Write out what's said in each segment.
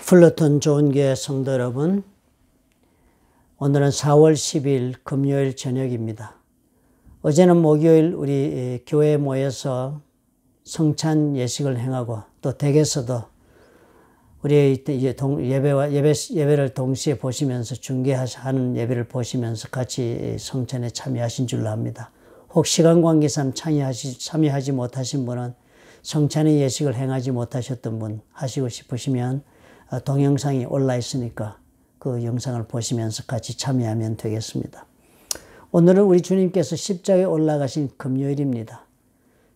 플러튼 좋은교회 성도 여러분, 오늘은 4월 10일 금요일 저녁입니다. 어제는 목요일 우리 교회에 모여서 성찬 예식을 행하고 또 댁에서도 우리 예배를 동시에 보시면서 중계하는 예배를 보시면서 같이 성찬에 참여하신 줄로 압니다. 혹 시간 관계상 참여하지 못하신 분은 성찬의 예식을 행하지 못하셨던 분 하시고 싶으시면 동영상이 올라 있으니까 그 영상을 보시면서 같이 참여하면 되겠습니다. 오늘은 우리 주님께서 십자가에 올라가신 금요일입니다.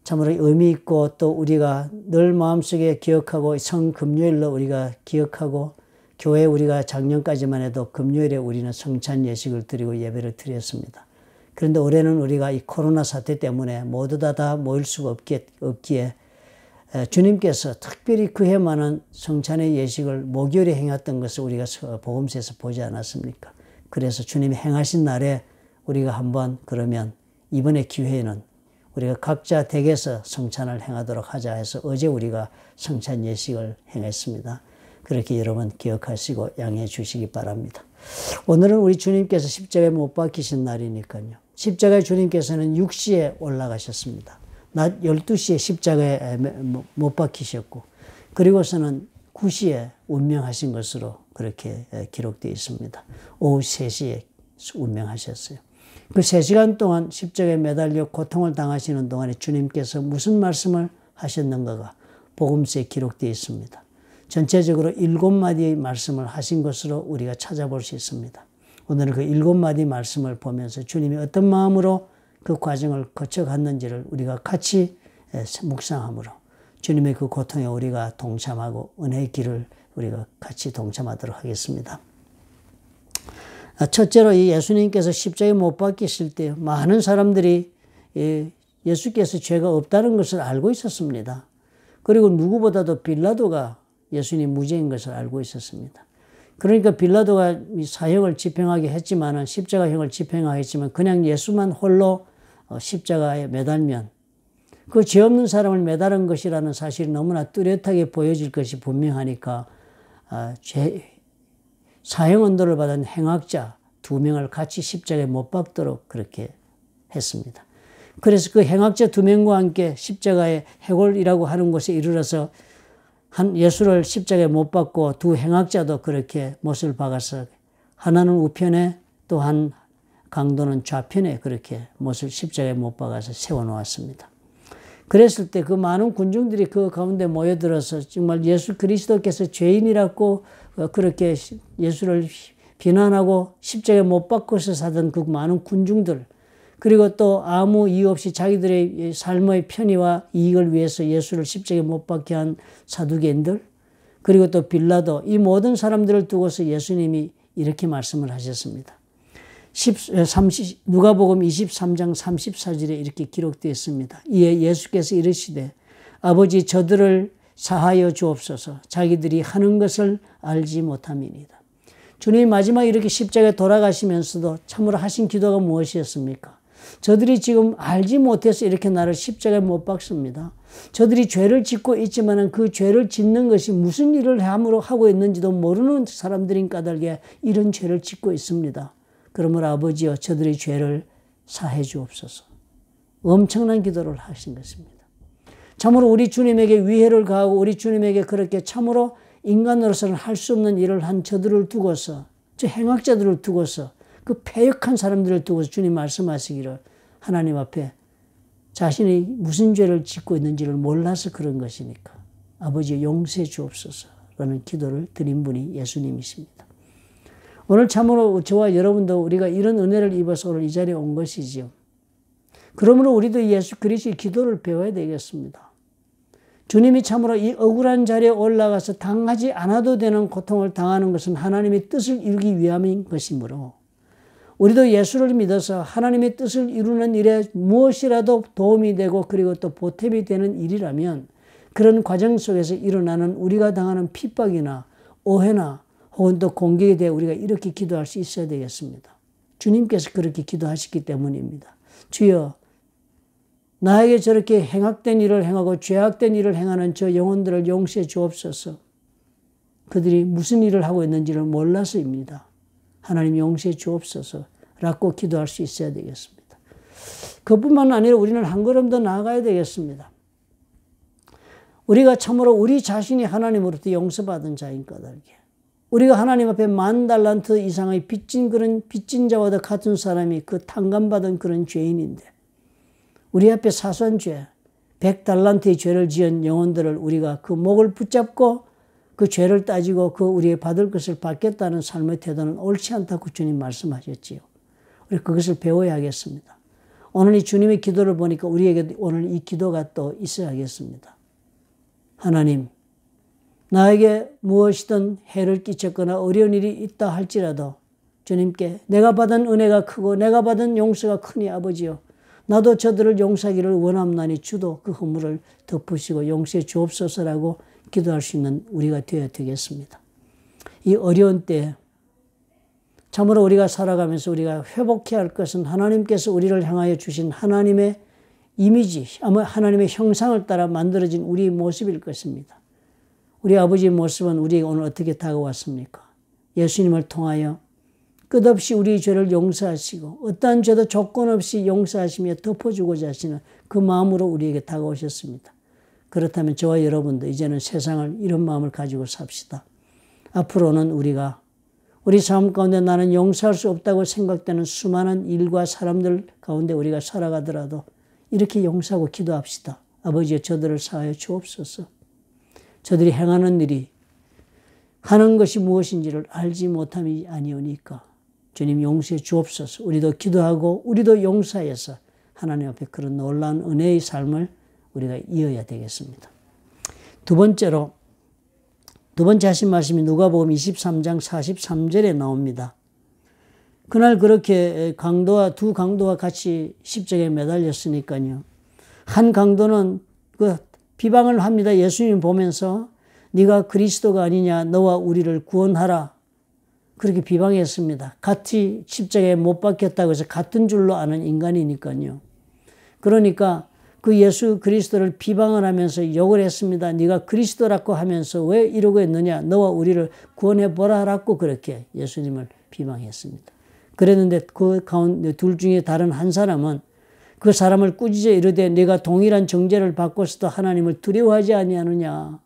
참으로 의미 있고 또 우리가 늘 마음속에 기억하고 성금요일로 우리가 기억하고 교회 우리가 작년까지만 해도 금요일에 우리는 성찬 예식을 드리고 예배를 드렸습니다. 그런데 올해는 우리가 이 코로나 사태 때문에 모두 다 모일 수가 없기에 주님께서 특별히 그 해만은 성찬의 예식을 목요일에 행했던 것을 우리가 복음서에서 보지 않았습니까? 그래서 주님이 행하신 날에 우리가 한번 그러면 이번에 기회에는 우리가 각자 댁에서 성찬을 행하도록 하자 해서 어제 우리가 성찬 예식을 행했습니다. 그렇게 여러분 기억하시고 양해해 주시기 바랍니다. 오늘은 우리 주님께서 십자가에 못 박히신 날이니까요. 십자가에 주님께서는 6시에 올라가셨습니다. 낮 12시에 십자가에 못 박히셨고 그리고서는 9시에 운명하신 것으로 그렇게 기록되어 있습니다. 오후 3시에 운명하셨어요. 그 3시간 동안 십자가에 매달려 고통을 당하시는 동안에 주님께서 무슨 말씀을 하셨는가가 복음서에 기록되어 있습니다. 전체적으로 7마디의 말씀을 하신 것으로 우리가 찾아볼 수 있습니다. 오늘은 그 7마디 말씀을 보면서 주님이 어떤 마음으로 그 과정을 거쳐갔는지를 우리가 같이 묵상함으로 주님의 그 고통에 우리가 동참하고 은혜의 길을 우리가 같이 동참하도록 하겠습니다. 첫째로 이 예수님께서 십자가에 못 박히실 때 많은 사람들이 예수께서 죄가 없다는 것을 알고 있었습니다. 그리고 누구보다도 빌라도가 예수님 무죄인 것을 알고 있었습니다. 그러니까 빌라도가 사형을 집행하게 했지만은 십자가형을 집행하겠지만 그냥 예수만 홀로 십자가에 매달면 그 죄 없는 사람을 매달은 것이라는 사실이 너무나 뚜렷하게 보여질 것이 분명하니까 사형 언도를 받은 행악자 2명을 같이 십자가에 못 박도록 그렇게 했습니다. 그래서 그 행악자 2명과 함께 십자가의 해골이라고 하는 곳에 이르러서 한 예수를 십자가에 못 박고 2 행악자도 그렇게 못을 박아서 하나는 우편에 또 한 강도는 좌편에 그렇게 못을 십자가에 못 박아서 세워놓았습니다. 그랬을 때 그 많은 군중들이 그 가운데 모여들어서 정말 예수 그리스도께서 죄인이라고 그렇게 예수를 비난하고 십자가에 못 박고서 사던 그 많은 군중들 그리고 또 아무 이유 없이 자기들의 삶의 편의와 이익을 위해서 예수를 십자가에 못 박게 한 사두개인들 그리고 또 빌라도 이 모든 사람들을 두고서 예수님이 이렇게 말씀을 하셨습니다. 누가복음 23장 34절에 이렇게 기록되어 있습니다. 이에 예수께서 이르시되 아버지 저들을 사하여 주옵소서 자기들이 하는 것을 알지 못함이니이다. 주님이 마지막에 이렇게 십자가에 돌아가시면서도 참으로 하신 기도가 무엇이었습니까? 저들이 지금 알지 못해서 이렇게 나를 십자가에 못 박습니다. 저들이 죄를 짓고 있지만 그 죄를 짓는 것이 무슨 일을 하고 있는지도 모르는 사람들인 까닭에 이런 죄를 짓고 있습니다. 그러므로 아버지여 저들의 죄를 사해 주옵소서. 엄청난 기도를 하신 것입니다. 참으로 우리 주님에게 위해를 가하고 우리 주님에게 그렇게 참으로 인간으로서는 할 수 없는 일을 한 저들을 두고서 저 행악자들을 두고서 그 패역한 사람들을 두고서 주님 말씀하시기를 하나님 앞에 자신이 무슨 죄를 짓고 있는지를 몰라서 그런 것이니까 아버지 용서해 주옵소서라는 기도를 드린 분이 예수님이십니다. 오늘 참으로 저와 여러분도 우리가 이런 은혜를 입어서 오늘 이 자리에 온 것이지요. 그러므로 우리도 예수 그리스도의 기도를 배워야 되겠습니다. 주님이 참으로 이 억울한 자리에 올라가서 당하지 않아도 되는 고통을 당하는 것은 하나님의 뜻을 이루기 위함인 것이므로 우리도 예수를 믿어서 하나님의 뜻을 이루는 일에 무엇이라도 도움이 되고 그리고 또 보탬이 되는 일이라면 그런 과정 속에서 일어나는 우리가 당하는 핍박이나 오해나 혹은 또 공격에 대해 우리가 이렇게 기도할 수 있어야 되겠습니다. 주님께서 그렇게 기도하셨기 때문입니다. 주여 나에게 저렇게 행악된 일을 행하고 죄악된 일을 행하는 저 영혼들을 용서해 주옵소서. 그들이 무슨 일을 하고 있는지를 몰라서입니다. 하나님 용서해 주옵소서라고 기도할 수 있어야 되겠습니다. 그뿐만 아니라 우리는 한 걸음 더 나아가야 되겠습니다. 우리가 참으로 우리 자신이 하나님으로부터 용서받은 자인 까닭에 우리가 하나님 앞에 10,000달란트 이상의 빚진 자와도 같은 사람이 그 탕감받은 그런 죄인인데 우리 앞에 사소한 죄, 100달란트의 죄를 지은 영혼들을 우리가 그 목을 붙잡고 그 죄를 따지고 그 우리의 받을 것을 받겠다는 삶의 태도는 옳지 않다고 주님 말씀하셨지요. 우리 그것을 배워야 하겠습니다. 오늘 이 주님의 기도를 보니까 우리에게 오늘 이 기도가 또 있어야겠습니다. 하나님, 나에게 무엇이든 해를 끼쳤거나 어려운 일이 있다 할지라도 주님께 내가 받은 은혜가 크고 내가 받은 용서가 크니 아버지요. 나도 저들을 용서하기를 원함나니 주도 그 허물을 덮으시고 용서해 주옵소서라고 기도할 수 있는 우리가 되어야 되겠습니다. 이 어려운 때에 참으로 우리가 살아가면서 우리가 회복해야 할 것은 하나님께서 우리를 향하여 주신 하나님의 이미지, 아마 하나님의 형상을 따라 만들어진 우리의 모습일 것입니다. 우리 아버지의 모습은 우리에게 오늘 어떻게 다가왔습니까? 예수님을 통하여 끝없이 우리의 죄를 용서하시고 어떠한 죄도 조건 없이 용서하시며 덮어주고자 하시는 그 마음으로 우리에게 다가오셨습니다. 그렇다면 저와 여러분도 이제는 세상을 이런 마음을 가지고 삽시다. 앞으로는 우리가 우리 삶 가운데 나는 용서할 수 없다고 생각되는 수많은 일과 사람들 가운데 우리가 살아가더라도 이렇게 용서하고 기도합시다. 아버지여 저들을 사하여 주옵소서. 저들이 행하는 일이 하는 것이 무엇인지를 알지 못함이 아니오니까 주님 용서해 주옵소서. 우리도 기도하고 우리도 용서해서 하나님 앞에 그런 놀라운 은혜의 삶을 우리가 이어야 되겠습니다. 두 번째 하신 말씀이 누가복음 23장 43절에 나옵니다. 그날 그렇게 두 강도와 같이 십자가에 매달렸으니까요. 한 강도는 그 비방을 합니다. 예수님 보면서 네가 그리스도가 아니냐 너와 우리를 구원하라. 그렇게 비방했습니다. 같이 십자가에 못 박혔다고 해서 같은 줄로 아는 인간이니까요. 그러니까 그 예수 그리스도를 비방을 하면서 욕을 했습니다. 네가 그리스도라고 하면서 왜 이러고 있느냐. 너와 우리를 구원해보라라고 그렇게 예수님을 비방했습니다. 그랬는데 그 가운데 둘 중에 다른 한 사람은 그 사람을 꾸짖어 이르되 네가 동일한 정죄를 받고서도 하나님을 두려워하지 아니하느냐.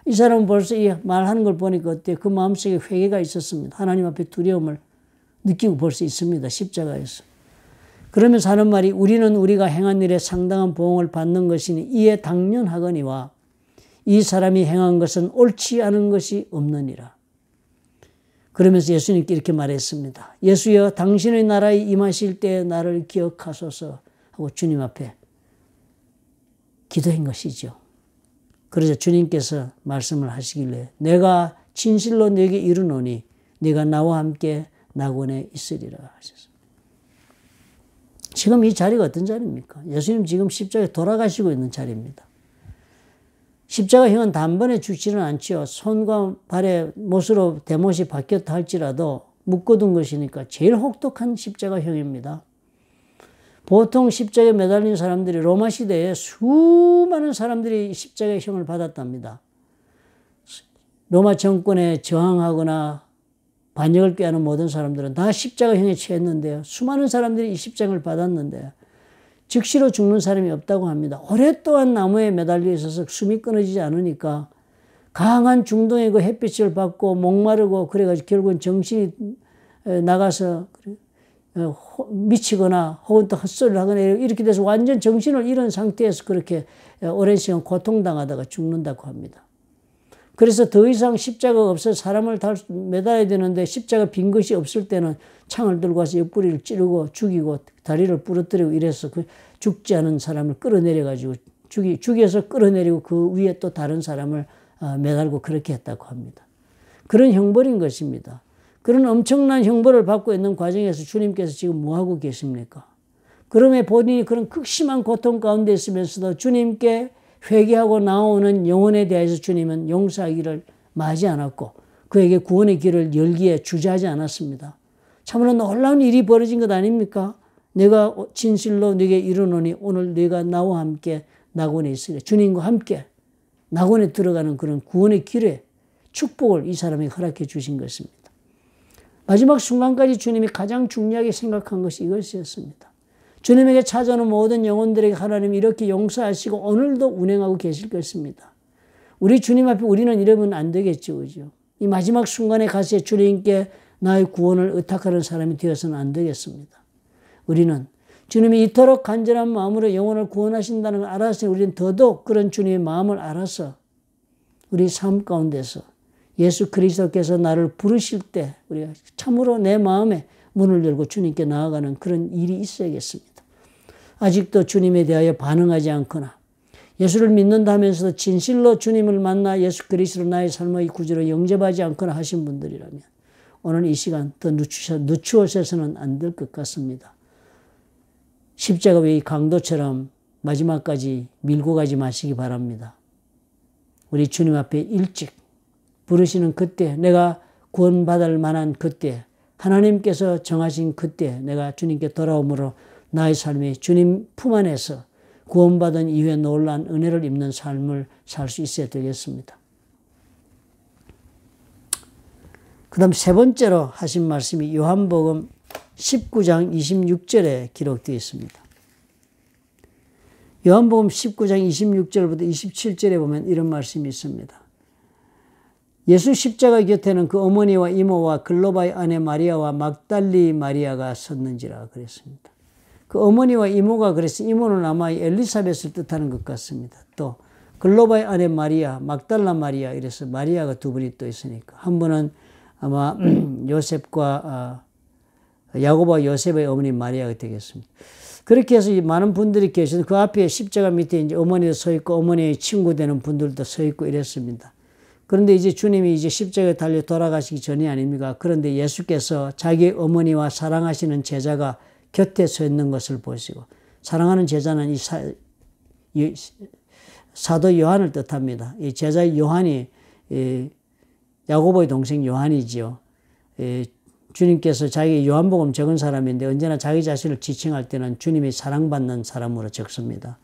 이 사람은 벌써 이 말하는 걸 보니까 어때요? 그 마음속에 회개가 있었습니다. 하나님 앞에 두려움을 느끼고 벌써 있습니다. 십자가에서. 그러면서 하는 말이 우리는 우리가 행한 일에 상당한 보응을 받는 것이니 이에 당연하거니와 이 사람이 행한 것은 옳지 않은 것이 없느니라. 그러면서 예수님께 이렇게 말했습니다. 예수여 당신의 나라에 임하실 때에 나를 기억하소서 하고 주님 앞에 기도한 것이죠. 그래서 주님께서 말씀을 하시길래 내가 진실로 네게 이르노니 네가 나와 함께 낙원에 있으리라 하셨습니다. 지금 이 자리가 어떤 자리입니까? 예수님 지금 십자가에 돌아가시고 있는 자리입니다. 십자가형은 단번에 죽지는 않지요. 손과 발에 못으로 대못이 박혔다 할지라도 묶어둔 것이니까 제일 혹독한 십자가형입니다. 보통 십자가에 매달린 사람들이 로마 시대에 수많은 사람들이 십자가의 형을 받았답니다. 로마 정권에 저항하거나 반역을 꾀하는 모든 사람들은 다 십자가형에 처했는데요. 수많은 사람들이 이 십자가를 받았는데 즉시로 죽는 사람이 없다고 합니다. 오랫동안 나무에 매달려 있어서 숨이 끊어지지 않으니까 강한 중동의 그 햇빛을 받고 목마르고 그래가지고 결국은 정신이 나가서 미치거나 혹은 또 헛소리를 하거나 이렇게 돼서 완전 정신을 잃은 상태에서 그렇게 오랜 시간 고통당하다가 죽는다고 합니다. 그래서 더 이상 십자가가 없어서 사람을 매달아야 되는데 십자가 빈 것이 없을 때는 창을 들고 와서 옆구리를 찌르고 죽이고 다리를 부러뜨리고 이래서 그 죽지 않은 사람을 끌어내려가지고 죽여서 끌어내리고 그 위에 또 다른 사람을 매달고 그렇게 했다고 합니다. 그런 형벌인 것입니다. 그런 엄청난 형벌을 받고 있는 과정에서 주님께서 지금 뭐하고 계십니까? 그러면 본인이 그런 극심한 고통 가운데 있으면서도 주님께 회개하고 나오는 영혼에 대해서 주님은 용서하기를 마지 않았고 그에게 구원의 길을 열기에 주저하지 않았습니다. 참으로 놀라운 일이 벌어진 것 아닙니까? 내가 진실로 네게 이르노니 오늘 네가 나와 함께 낙원에 있으리라. 주님과 함께 낙원에 들어가는 그런 구원의 길에 축복을 이 사람에게 허락해 주신 것입니다. 마지막 순간까지 주님이 가장 중요하게 생각한 것이 이것이었습니다. 주님에게 찾아오는 모든 영혼들에게 하나님이 이렇게 용서하시고 오늘도 운행하고 계실 것입니다. 우리 주님 앞에 우리는 이러면 안 되겠죠. 그죠? 이 마지막 순간에 가서 주님께 나의 구원을 의탁하는 사람이 되어서는 안 되겠습니다. 우리는 주님이 이토록 간절한 마음으로 영혼을 구원하신다는 걸 알아서 우리는 더더욱 그런 주님의 마음을 알아서 우리 삶 가운데서 예수 그리스도께서 나를 부르실 때 우리가 참으로 내 마음에 문을 열고 주님께 나아가는 그런 일이 있어야겠습니다. 아직도 주님에 대하여 반응하지 않거나 예수를 믿는다면서도 진실로 주님을 만나 예수 그리스도를 나의 삶의 구주로 영접하지 않거나 하신 분들이라면 오늘 이 시간 더 늦추어서는 안 될 것 같습니다. 십자가 위의 강도처럼 마지막까지 밀고 가지 마시기 바랍니다. 우리 주님 앞에 일찍 부르시는 그때, 내가 구원받을 만한 그때, 하나님께서 정하신 그때 내가 주님께 돌아오므로 나의 삶이 주님 품 안에서 구원받은 이후에 놀라운 은혜를 입는 삶을 살 수 있어야 되겠습니다. 그 다음 세 번째로 하신 말씀이 요한복음 19장 26절에 기록되어 있습니다. 요한복음 19장 26절부터 27절에 보면 이런 말씀이 있습니다. 예수 십자가 곁에는 그 어머니와 이모와 글로바의 아내 마리아와 막달리 마리아가 섰는지라 그랬습니다. 그 어머니와 이모가 그래서 이모는 아마 엘리사벳을 뜻하는 것 같습니다. 또 글로바의 아내 마리아, 막달라 마리아 이래서 마리아가 두 분이 또 있으니까 한 분은 아마 요셉과 야고보와 요셉의 어머니 마리아가 되겠습니다. 그렇게 해서 많은 분들이 계시는데 그 앞에 십자가 밑에 이제 어머니도 서 있고 어머니의 친구 되는 분들도 서 있고 이랬습니다. 그런데 이제 주님이 이제 십자가에 달려 돌아가시기 전이 아닙니까? 그런데 예수께서 자기 어머니와 사랑하시는 제자가 곁에 서 있는 것을 보시고, 사랑하는 제자는 이 사도 요한을 뜻합니다. 이 제자 요한이 야고보의 동생 요한이지요. 주님께서 자기 요한복음 적은 사람인데 언제나 자기 자신을 지칭할 때는 주님이 사랑받는 사람으로 적습니다.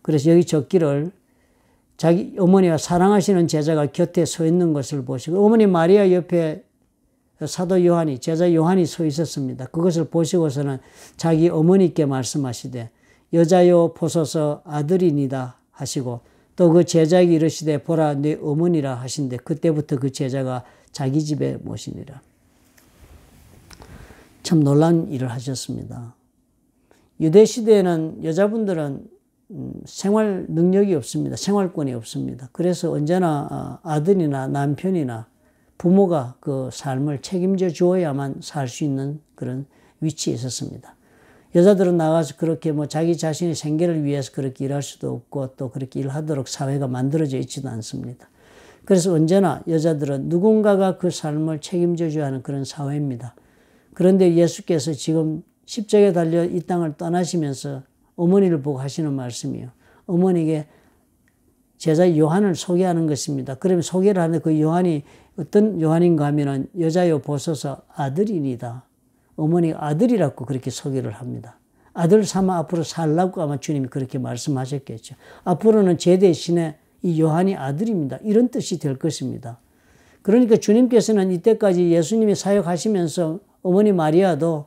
그래서 여기 적기를 자기 어머니와 사랑하시는 제자가 곁에 서 있는 것을 보시고, 어머니 마리아 옆에 사도 요한이, 제자 요한이 서 있었습니다. 그것을 보시고서는 자기 어머니께 말씀하시되 여자여 보소서 아들이니다 하시고, 또 그 제자에게 이르시되 보라 네 어머니라 하신데 그때부터 그 제자가 자기 집에 모시니라. 참 놀라운 일을 하셨습니다. 유대 시대에는 여자분들은 생활 능력이 없습니다. 생활권이 없습니다. 그래서 언제나 아들이나 남편이나 부모가 그 삶을 책임져 주어야만 살 수 있는 그런 위치에 있었습니다. 여자들은 나가서 그렇게 뭐 자기 자신의 생계를 위해서 그렇게 일할 수도 없고 또 그렇게 일하도록 사회가 만들어져 있지도 않습니다. 그래서 언제나 여자들은 누군가가 그 삶을 책임져 줘야 하는 그런 사회입니다. 그런데 예수께서 지금 십자가에 달려 이 땅을 떠나시면서 어머니를 보고 하시는 말씀이요. 어머니에게 제자 요한을 소개하는 것입니다. 그러면 소개를 하는데 그 요한이 어떤 요한인가 하면은 여자여 보소서 아들이니다. 어머니가 아들이라고 그렇게 소개를 합니다. 아들 삼아 앞으로 살라고 아마 주님이 그렇게 말씀하셨겠죠. 앞으로는 제 대신에 이 요한이 아들입니다. 이런 뜻이 될 것입니다. 그러니까 주님께서는 이때까지 예수님이 사역하시면서 어머니 마리아도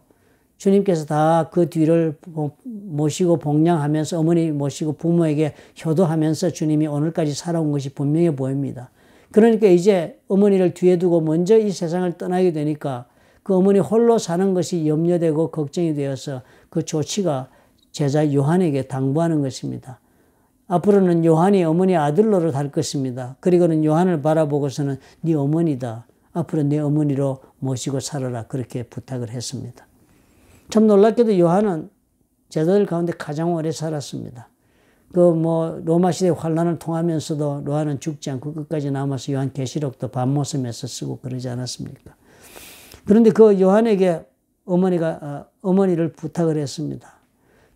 주님께서 다 그 뒤를 모시고 복양하면서 어머니 모시고 부모에게 효도하면서 주님이 오늘까지 살아온 것이 분명해 보입니다. 그러니까 이제 어머니를 뒤에 두고 먼저 이 세상을 떠나게 되니까 그 어머니 홀로 사는 것이 염려되고 걱정이 되어서 그 조치가 제자 요한에게 당부하는 것입니다. 앞으로는 요한이 어머니 아들 노릇 할 것입니다. 그리고는 요한을 바라보고서는 네 어머니다. 앞으로 내 어머니로 모시고 살아라. 그렇게 부탁을 했습니다. 참 놀랍게도 요한은 제자들 가운데 가장 오래 살았습니다. 로마 시대 환란을 통하면서도 요한은 죽지 않고 끝까지 남아서 요한 계시록도 밤모섬에서 쓰고 그러지 않았습니까? 그런데 그 요한에게 어머니를 부탁을 했습니다.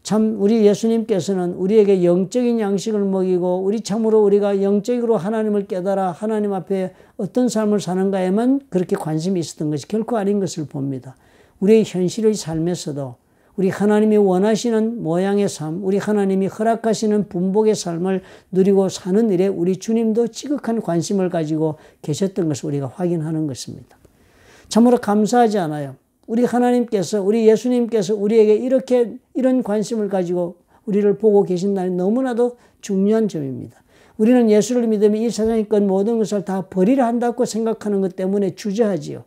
참 우리 예수님께서는 우리에게 영적인 양식을 먹이고 우리 참으로 우리가 영적으로 하나님을 깨달아 하나님 앞에 어떤 삶을 사는가에만 그렇게 관심이 있었던 것이 결코 아닌 것을 봅니다. 우리의 현실의 삶에서도 우리 하나님이 원하시는 모양의 삶, 우리 하나님이 허락하시는 분복의 삶을 누리고 사는 일에 우리 주님도 지극한 관심을 가지고 계셨던 것을 우리가 확인하는 것입니다. 참으로 감사하지 않아요? 우리 하나님께서, 우리 예수님께서 우리에게 이런 관심을 가지고 우리를 보고 계신다는 너무나도 중요한 점입니다. 우리는 예수를 믿으면 이 세상의 있건 모든 것을 다 버리려 한다고 생각하는 것 때문에 주저하지요.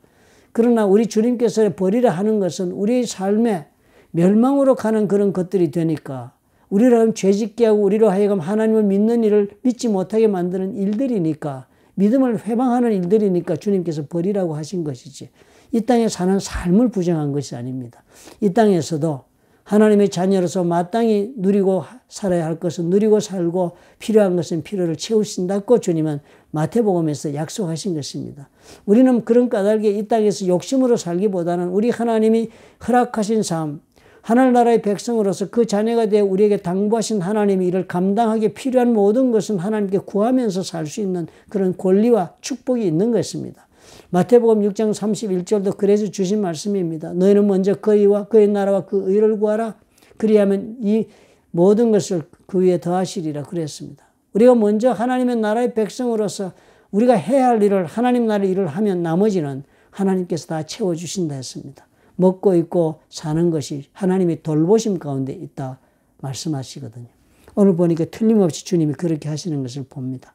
그러나 우리 주님께서 버리려 하는 것은 우리의 삶에 멸망으로 가는 그런 것들이 되니까 우리로 하여금 죄짓게 하고 우리로 하여금 하나님을 믿는 일을 믿지 못하게 만드는 일들이니까, 믿음을 회방하는 일들이니까 주님께서 버리라고 하신 것이지, 이 땅에 사는 삶을 부정한 것이 아닙니다. 이 땅에서도 하나님의 자녀로서 마땅히 누리고 살아야 할 것은 누리고 살고 필요한 것은 필요를 채우신다고 주님은 마태복음에서 약속하신 것입니다. 우리는 그런 까닭에 이 땅에서 욕심으로 살기보다는 우리 하나님이 허락하신 삶, 하늘나라의 백성으로서 그 자녀가 되어 우리에게 당부하신 하나님이 이를 감당하기 필요한 모든 것은 하나님께 구하면서 살 수 있는 그런 권리와 축복이 있는 것입니다. 마태복음 6장 31절도 그래서 주신 말씀입니다. 너희는 먼저 그의와 그의 나라와 그 의를 구하라. 그리하면 이 모든 것을 그 위에 더하시리라 그랬습니다. 우리가 먼저 하나님의 나라의 백성으로서 우리가 해야 할 일을, 하나님 나라의 일을 하면 나머지는 하나님께서 다 채워주신다 했습니다. 먹고 입고 사는 것이 하나님의 돌보심 가운데 있다 말씀하시거든요. 오늘 보니까 틀림없이 주님이 그렇게 하시는 것을 봅니다.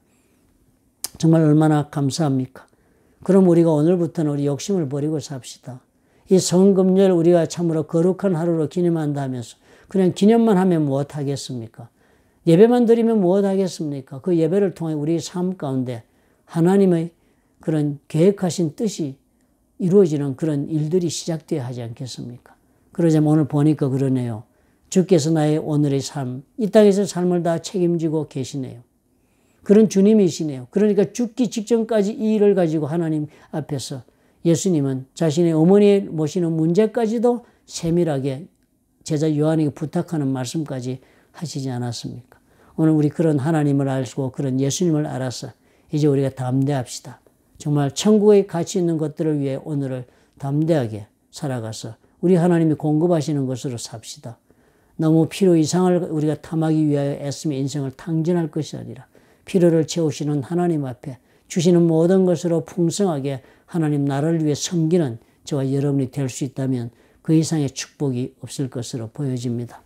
정말 얼마나 감사합니까? 그럼 우리가 오늘부터는 우리 욕심을 버리고 삽시다. 이 성금요일 우리가 참으로 거룩한 하루로 기념한다 하면서 그냥 기념만 하면 무엇 하겠습니까? 예배만 드리면 무엇 하겠습니까? 그 예배를 통해 우리 삶 가운데 하나님의 그런 계획하신 뜻이 이루어지는 그런 일들이 시작되어야 하지 않겠습니까? 그러자면 오늘 보니까 그러네요. 주께서 나의 오늘의 삶, 이 땅에서 삶을 다 책임지고 계시네요. 그런 주님이시네요. 그러니까 죽기 직전까지 이 일을 가지고 하나님 앞에서 예수님은 자신의 어머니의 모시는 문제까지도 세밀하게 제자 요한에게 부탁하는 말씀까지 하시지 않았습니까? 오늘 우리 그런 하나님을 알고 그런 예수님을 알아서 이제 우리가 담대합시다. 정말 천국의 가치 있는 것들을 위해 오늘을 담대하게 살아가서 우리 하나님이 공급하시는 것으로 삽시다. 너무 필요 이상을 우리가 탐하기 위하여 애쓰며 인생을 탕진할 것이 아니라 필요를 채우시는 하나님 앞에 주시는 모든 것으로 풍성하게 하나님 나라를 위해 섬기는 저와 여러분이 될 수 있다면 그 이상의 축복이 없을 것으로 보여집니다.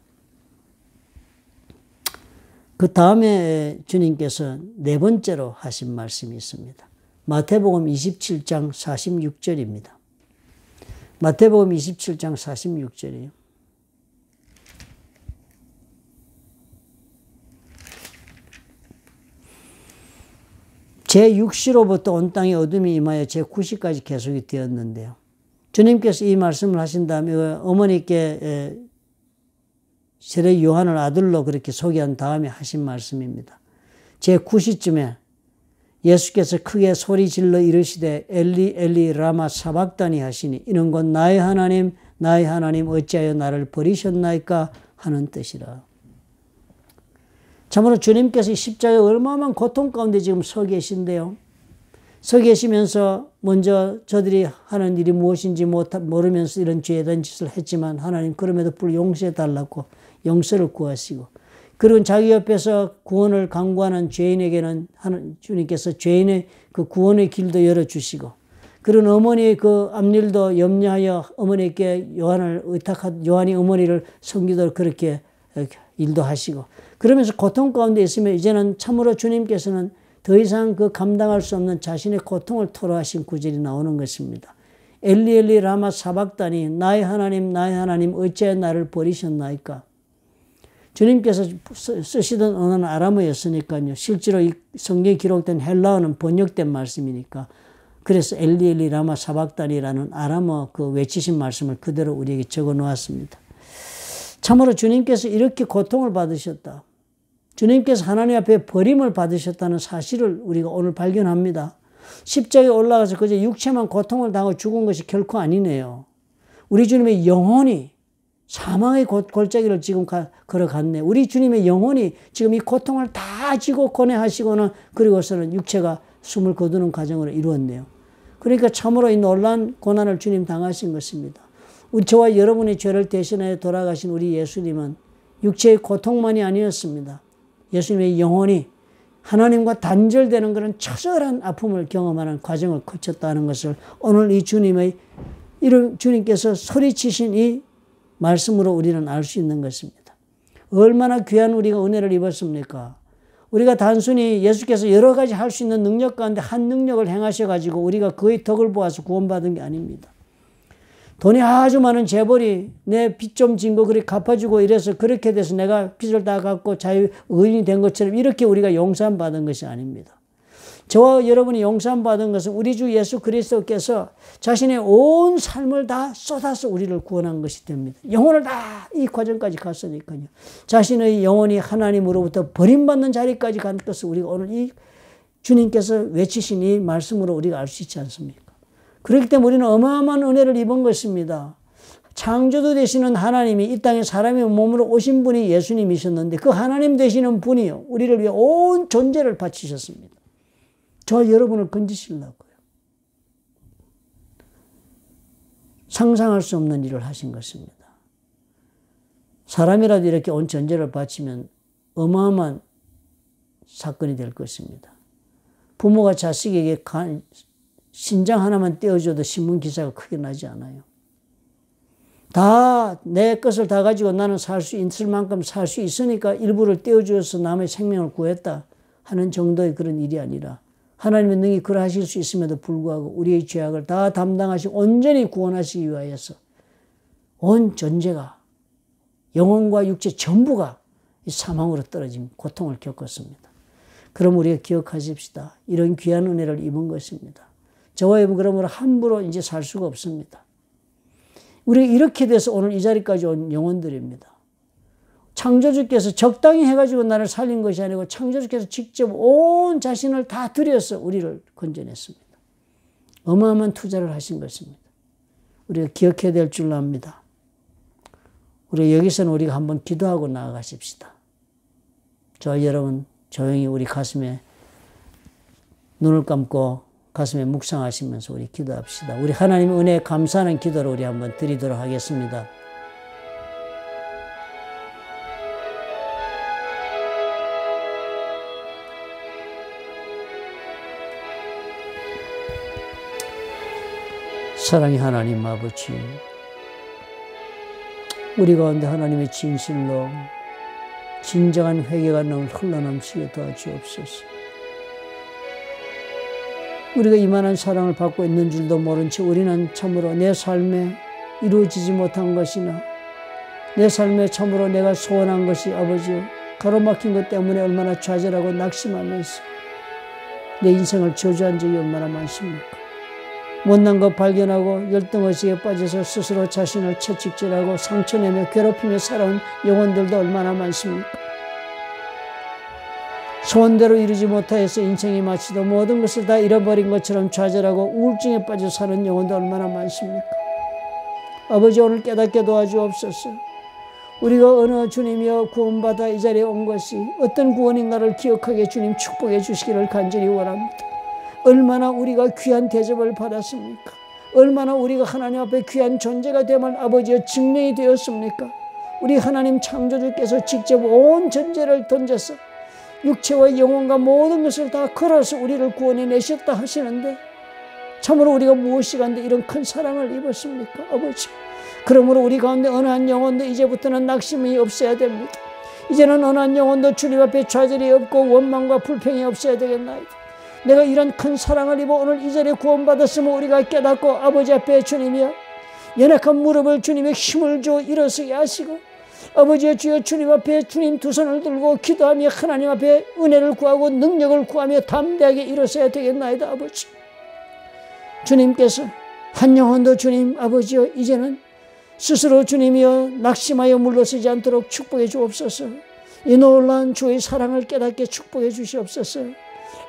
그 다음에 주님께서 네 번째로 하신 말씀이 있습니다. 마태복음 27장 46절입니다. 마태복음 27장 46절이에요. 제6시로부터 온 땅에 어둠이 임하여 제9시까지 계속이 되었는데요. 주님께서 이 말씀을 하신 다음에 어머니께 세례 요한을 아들로 그렇게 소개한 다음에 하신 말씀입니다. 제9시쯤에 예수께서 크게 소리질러 이르시되 엘리 엘리 라마 사박다니 하시니 이는 곧 나의 하나님 어찌하여 나를 버리셨나이까 하는 뜻이라. 참으로 주님께서 십자가에 얼마나 고통 가운데 지금 서 계신데요. 서 계시면서 먼저 저들이 하는 일이 무엇인지 모르면서 이런 죄된 짓을 했지만 하나님 그럼에도 불구하고 용서해 달라고 용서를 구하시고, 그리고 자기 옆에서 구원을 강구하는 죄인에게는 주님께서 죄인의 그 구원의 길도 열어주시고, 그런 어머니의 그 앞일도 염려하여 어머니께 요한이 어머니를 섬기도록 그렇게 일도 하시고, 그러면서 고통 가운데 있으면 이제는 참으로 주님께서는 더 이상 그 감당할 수 없는 자신의 고통을 토로하신 구절이 나오는 것입니다. 엘리 엘리 라마 사박다니 나의 하나님 어찌하여 나를 버리셨나이까. 주님께서 쓰시던 언어는 아람어였으니까요. 실제로 이 성경에 기록된 헬라어는 번역된 말씀이니까, 그래서 엘리 엘리 라마 사박다니라는 아람어 그 외치신 말씀을 그대로 우리에게 적어 놓았습니다. 참으로 주님께서 이렇게 고통을 받으셨다. 주님께서 하나님 앞에 버림을 받으셨다는 사실을 우리가 오늘 발견합니다. 십자가에 올라가서 그저 육체만 고통을 당하고 죽은 것이 결코 아니네요. 우리 주님의 영혼이 사망의 골짜기를 지금 걸어갔네. 우리 주님의 영혼이 지금 이 고통을 다 지고 고뇌하시고는 그리고서는 육체가 숨을 거두는 과정으로 이루었네요. 그러니까 참으로 이 놀라운 고난을 주님 당하신 것입니다. 저와 여러분의 죄를 대신하여 돌아가신 우리 예수님은 육체의 고통만이 아니었습니다. 예수님의 영혼이 하나님과 단절되는 그런 처절한 아픔을 경험하는 과정을 거쳤다는 것을 오늘 이 주님께서 소리치신 이 말씀으로 우리는 알 수 있는 것입니다. 얼마나 귀한 우리가 은혜를 입었습니까? 우리가 단순히 예수께서 여러 가지 할 수 있는 능력 가운데 한 능력을 행하셔가지고 우리가 그의 덕을 보아서 구원받은 게 아닙니다. 돈이 아주 많은 재벌이 내 빚 좀 진 거 그렇게 갚아주고 이래서 그렇게 돼서 내가 빚을 다 갚고 의인이 된 것처럼 이렇게 우리가 용서받은 것이 아닙니다. 저와 여러분이 용서받은 것은 우리 주 예수 그리스도께서 자신의 온 삶을 다 쏟아서 우리를 구원한 것이 됩니다. 영혼을 다 이 과정까지 갔으니까요. 자신의 영혼이 하나님으로부터 버림받는 자리까지 간 것을 우리가 오늘 이 주님께서 외치신 이 말씀으로 우리가 알 수 있지 않습니까? 그렇기 때문에 우리는 어마어마한 은혜를 입은 것입니다. 창조주 되시는 하나님이 이 땅에 사람의 몸으로 오신 분이 예수님이셨는데 그 하나님 되시는 분이요 우리를 위해 온 존재를 바치셨습니다. 저 여러분을 건지시려고요. 상상할 수 없는 일을 하신 것입니다. 사람이라도 이렇게 온 존재를 바치면 어마어마한 사건이 될 것입니다. 부모가 자식에게 신장 하나만 떼어줘도 신문 기사가 크게 나지 않아요. 다 내 것을 다 가지고 나는 살 수 있을 만큼 살 수 있으니까 일부를 떼어주어서 남의 생명을 구했다 하는 정도의 그런 일이 아니라 하나님의 능히 그러하실 수 있음에도 불구하고 우리의 죄악을 다 담당하시고 온전히 구원하시기 위하여서 온 존재가 영혼과 육체 전부가 이 사망으로 떨어진 고통을 겪었습니다. 그럼 우리가 기억하십시다. 이런 귀한 은혜를 입은 것입니다. 저와 여러분 그러므로 함부로 이제 살 수가 없습니다. 우리 이렇게 돼서 오늘 이 자리까지 온 영혼들입니다. 창조주께서 적당히 해가지고 나를 살린 것이 아니고 창조주께서 직접 온 자신을 다 들여서 우리를 건져냈습니다. 어마어마한 투자를 하신 것입니다. 우리가 기억해야 될 줄로 압니다. 우리 여기서는 우리가 한번 기도하고 나아가십시다. 저 여러분 조용히 우리 가슴에 눈을 감고 가슴에 묵상하시면서 우리 기도합시다. 우리 하나님의 은혜에 감사하는 기도를 우리 한번 드리도록 하겠습니다. 사랑의 하나님 아버지, 우리 가운데 하나님의 진실로 진정한 회개가 늘 흘러넘치게 도와주옵소서. 우리가 이만한 사랑을 받고 있는 줄도 모른 채 우리는 참으로 내 삶에 이루어지지 못한 것이나 내 삶에 참으로 내가 소원한 것이 아버지 가로막힌 것 때문에 얼마나 좌절하고 낙심하면서 내 인생을 저주한 적이 얼마나 많습니까? 못난 것 발견하고 열등의식에 빠져서 스스로 자신을 채찍질하고 상처내며 괴롭히며 살아온 영혼들도 얼마나 많습니까? 소원대로 이루지 못하여서 인생이 마치도 모든 것을 다 잃어버린 것처럼 좌절하고 우울증에 빠져 사는 영혼도 얼마나 많습니까? 아버지 오늘 깨닫게 도와주옵소서. 우리가 어느 주님이여 구원받아 이 자리에 온 것이 어떤 구원인가를 기억하게 주님 축복해 주시기를 간절히 원합니다. 얼마나 우리가 귀한 대접을 받았습니까? 얼마나 우리가 하나님 앞에 귀한 존재가 됨을 아버지여 증명이 되었습니까? 우리 하나님 창조주께서 직접 온 존재를 던져서 육체와 영혼과 모든 것을 다 걸어서 우리를 구원해 내셨다 하시는데 참으로 우리가 무엇이간데 이런 큰 사랑을 입었습니까? 아버지, 그러므로 우리 가운데 어느 한 영혼도 이제부터는 낙심이 없어야 됩니다. 이제는 어느 한 영혼도 주님 앞에 좌절이 없고 원망과 불평이 없어야 되겠나이다. 내가 이런 큰 사랑을 입어 오늘 이 자리에 구원받았음을 우리가 깨닫고 아버지 앞에 주님이여 연약한 무릎을 주님의 힘을 줘 일어서게 하시고 아버지의 주여 주님 앞에 주님 두 손을 들고 기도하며 하나님 앞에 은혜를 구하고 능력을 구하며 담대하게 일어서야 되겠나이다. 아버지, 주님께서 한 영혼도 주님 아버지여 이제는 스스로 주님이여 낙심하여 물러서지 않도록 축복해 주옵소서. 이 놀라운 주의 사랑을 깨닫게 축복해 주시옵소서.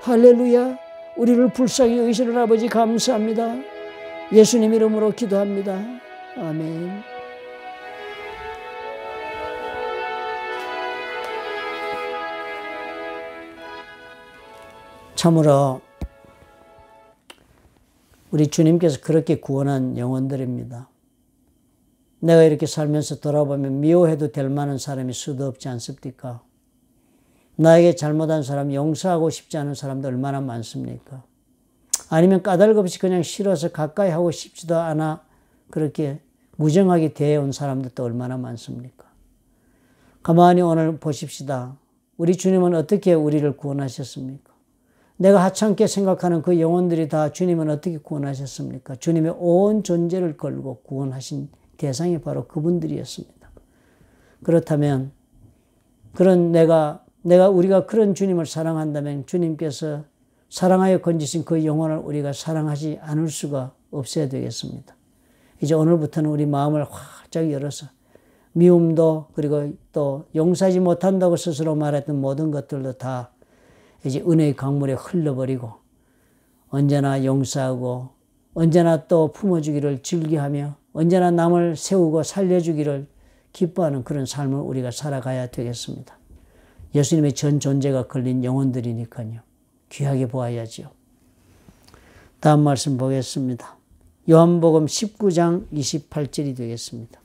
할렐루야. 우리를 불쌍히 여기시는 아버지 감사합니다. 예수님 이름으로 기도합니다. 아멘. 참으로 우리 주님께서 그렇게 구원한 영혼들입니다. 내가 이렇게 살면서 돌아보면 미워해도 될 만한 사람이 수도 없지 않습니까? 나에게 잘못한 사람 용서하고 싶지 않은 사람도 얼마나 많습니까? 아니면 까닭없이 그냥 싫어서 가까이 하고 싶지도 않아 그렇게 무정하게 대해온 사람들도 얼마나 많습니까? 가만히 오늘 보십시다. 우리 주님은 어떻게 우리를 구원하셨습니까? 내가 하찮게 생각하는 그 영혼들이 다 주님은 어떻게 구원하셨습니까? 주님의 온 존재를 걸고 구원하신 대상이 바로 그분들이었습니다. 그렇다면 우리가 그런 주님을 사랑한다면 주님께서 사랑하여 건지신 그 영혼을 우리가 사랑하지 않을 수가 없어야 되겠습니다. 이제 오늘부터는 우리 마음을 활짝 열어서 미움도 그리고 또 용서하지 못한다고 스스로 말했던 모든 것들도 다 이제 은혜의 강물에 흘러버리고 언제나 용서하고 언제나 또 품어주기를 즐겨하며 언제나 남을 세우고 살려주기를 기뻐하는 그런 삶을 우리가 살아가야 되겠습니다. 예수님의 전 존재가 걸린 영혼들이니까요. 귀하게 보아야지요. 다음 말씀 보겠습니다. 요한복음 19장 28절이 되겠습니다.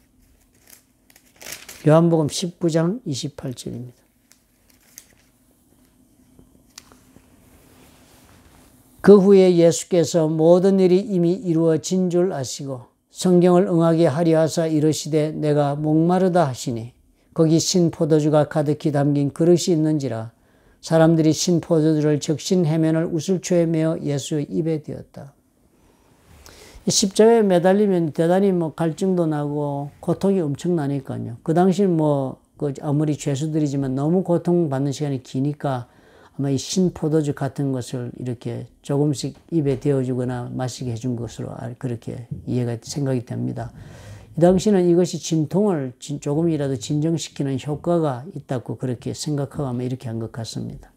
요한복음 19장 28절입니다. 그 후에 예수께서 모든 일이 이미 이루어진 줄 아시고 성경을 응하게 하려 하사 이르시되 내가 목마르다 하시니 거기 신포도주가 가득히 담긴 그릇이 있는지라 사람들이 신포도주를 적신 해면을 우슬초에 메어 예수의 입에 대었다. 십자가에 매달리면 대단히 갈증도 나고 고통이 엄청나니까요. 그 당시는 아무리 죄수들이지만 너무 고통받는 시간이 기니까 아마 이 신포도주 같은 것을 이렇게 조금씩 입에 대어주거나 마시게 해준 것으로 그렇게 생각이 됩니다. 이 당시는 이것이 진통을 조금이라도 진정시키는 효과가 있다고 그렇게 생각하고 아마 이렇게 한 것 같습니다.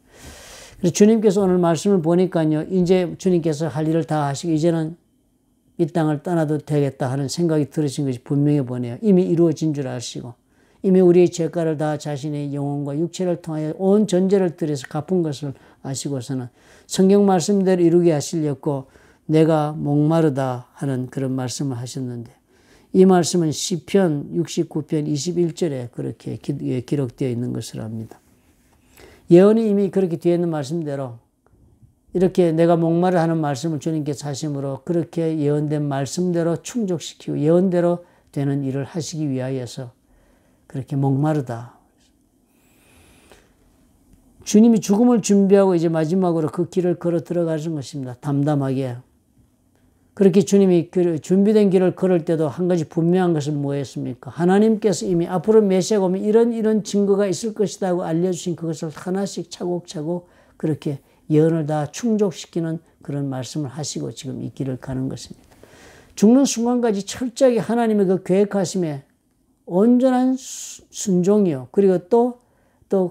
그래서 주님께서 오늘 말씀을 보니까요. 이제 주님께서 할 일을 다 하시고 이제는 이 땅을 떠나도 되겠다 하는 생각이 들으신 것이 분명히 보네요. 이미 이루어진 줄 아시고 이미 우리의 죄가를 다 자신의 영혼과 육체를 통하여 온 전제를 들여서 갚은 것을 아시고서는 성경 말씀대로 이루게 하시려고 내가 목마르다 하는 그런 말씀을 하셨는데 이 말씀은 시편 69편 21절에 그렇게 기록되어 있는 것을 압니다. 예언이 이미 그렇게 되어 있는 말씀대로 이렇게 내가 목마르 하는 말씀을 주님께서 하심으로 그렇게 예언된 말씀대로 충족시키고 예언대로 되는 일을 하시기 위하여서 그렇게 목마르다. 주님이 죽음을 준비하고 이제 마지막으로 그 길을 걸어 들어가신 것입니다. 담담하게. 그렇게 주님이 준비된 길을 걸을 때도 한 가지 분명한 것은 뭐였습니까? 하나님께서 이미 앞으로 메시아가 오면 이런 증거가 있을 것이다 하고 알려주신 그것을 하나씩 차곡차곡 그렇게 예언을 다 충족시키는 그런 말씀을 하시고 지금 이 길을 가는 것입니다. 죽는 순간까지 철저하게 하나님의 그 계획하심에 온전한 순종이요. 그리고 또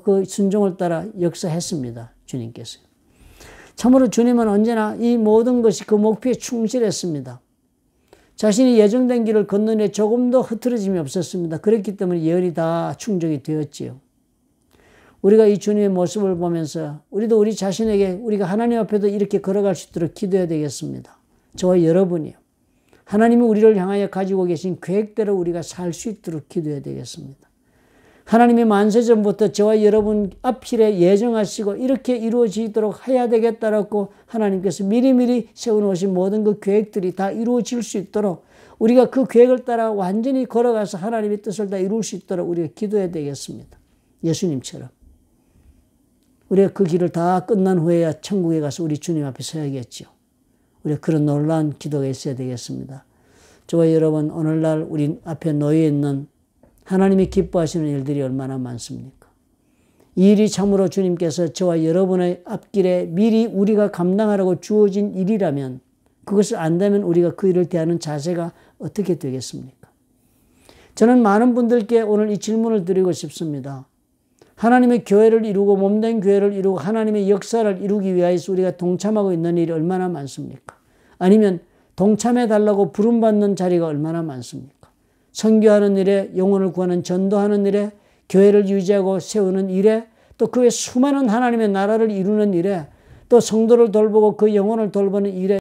그 순종을 따라 역사했습니다. 주님께서. 참으로 주님은 언제나 이 모든 것이 그 목표에 충실했습니다. 자신이 예정된 길을 걷는 데 조금도 흐트러짐이 없었습니다. 그렇기 때문에 예언이 다 충족이 되었지요. 우리가 이 주님의 모습을 보면서 우리도 우리 자신에게 우리가 하나님 앞에도 이렇게 걸어갈 수 있도록 기도해야 되겠습니다. 저와 여러분이요. 하나님이 우리를 향하여 가지고 계신 계획대로 우리가 살 수 있도록 기도해야 되겠습니다. 하나님이 만세전부터 저와 여러분 앞길에 예정하시고 이렇게 이루어지도록 해야 되겠다라고 하나님께서 미리미리 세워놓으신 모든 그 계획들이 다 이루어질 수 있도록 우리가 그 계획을 따라 완전히 걸어가서 하나님의 뜻을 다 이룰 수 있도록 우리가 기도해야 되겠습니다. 예수님처럼. 우리가 그 길을 다 끝난 후에야 천국에 가서 우리 주님 앞에 서야겠죠. 우리가 그런 놀라운 기도가 있어야 되겠습니다. 저와 여러분 오늘날 우리 앞에 놓여 있는 하나님이 기뻐하시는 일들이 얼마나 많습니까? 이 일이 참으로 주님께서 저와 여러분의 앞길에 미리 우리가 감당하라고 주어진 일이라면 그것을 안다면 우리가 그 일을 대하는 자세가 어떻게 되겠습니까? 저는 많은 분들께 오늘 이 질문을 드리고 싶습니다. 하나님의 교회를 이루고 몸된 교회를 이루고 하나님의 역사를 이루기 위해서 우리가 동참하고 있는 일이 얼마나 많습니까? 아니면 동참해달라고 부름받는 자리가 얼마나 많습니까? 선교하는 일에, 영혼을 구하는 전도하는 일에, 교회를 유지하고 세우는 일에, 또 그 외 수많은 하나님의 나라를 이루는 일에, 또 성도를 돌보고 그 영혼을 돌보는 일에